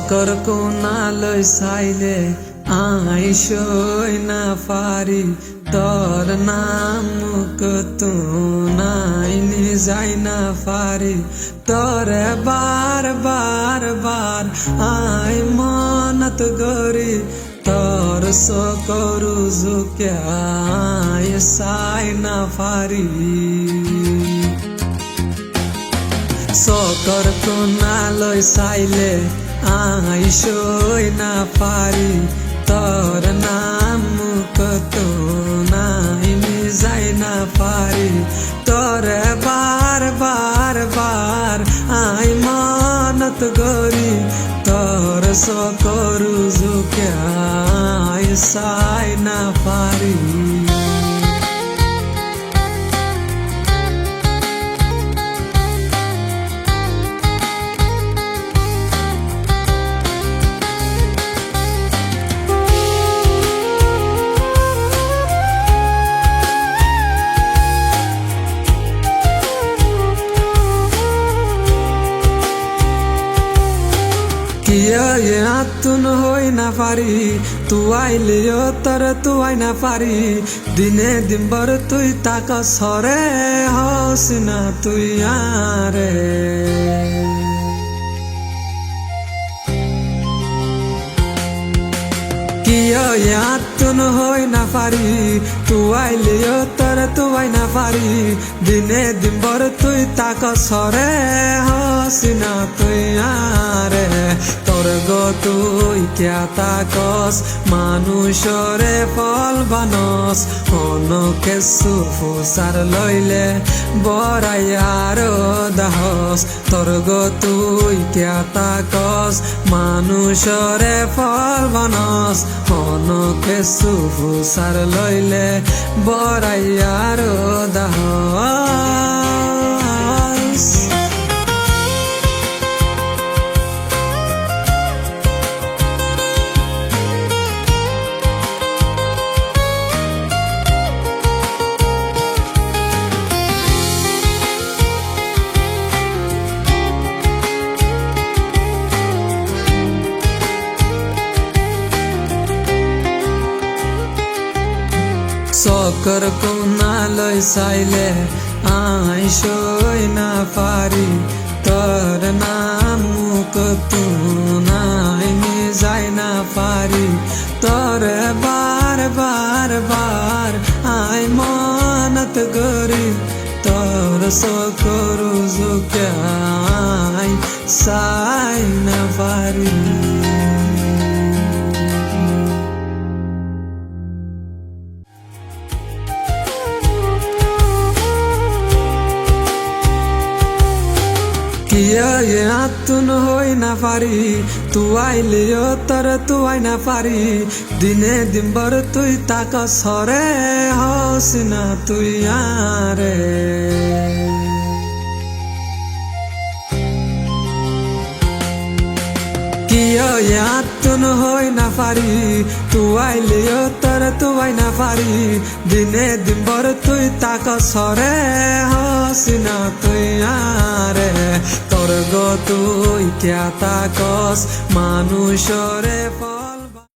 চকর কোনালৈ চাইলে আইসই না পারি তোর নাম কতো নাইনি যাই না পারি তোরে বার বার বার আই মনত গরি তোর সকরু জুকে আই সাই না পারি চকর কোনালৈ চাইলে আইসই না পারি তোর নাম কতো নাইনি যাই না পারি তোরে বার বার বার আই মনত গরি তোর সকরু জুকে আই সাই না পারি তুন হই না পারি তুই আইলিও তোর তুই না পারি দিনে দিনভর তুই তাক সরে হস না তুই আরে তুন হই না পারি তুই আইলিও তোর তুই না পারি দিনে দিনভর তুই তাক সরে হস না তুই আরে তোর গো তুই ক্যা তাকস মানুষরে ফল বানস অনকে সুফুসার লইলে বরাইয়ার দাহস তোর গো তুই ক্যা তাকস মানুষরে ফল বানস অনকে সুফুসার লইলে বরাইয়ার দাহস চকর কোনালৈ চাইলে আইসই না পারি তোর নাম কতো নাইনি যাই না পারি তোরে বার বার বার আই মনত গরি তোর সকরু জুকে আই সাই না পারি তুন হই না পারি তুই আইলিও তোর তুই না পারি দিনে দিনভর তুই তাক সরে হস না তুই আরে তুন হই না পারি তুই আইলিও তোর তুই না পারি দিনে দিনভর তুই তাক সরে হস না তুই আরে তোর গো তুই ক্যা তাকস মানুষরে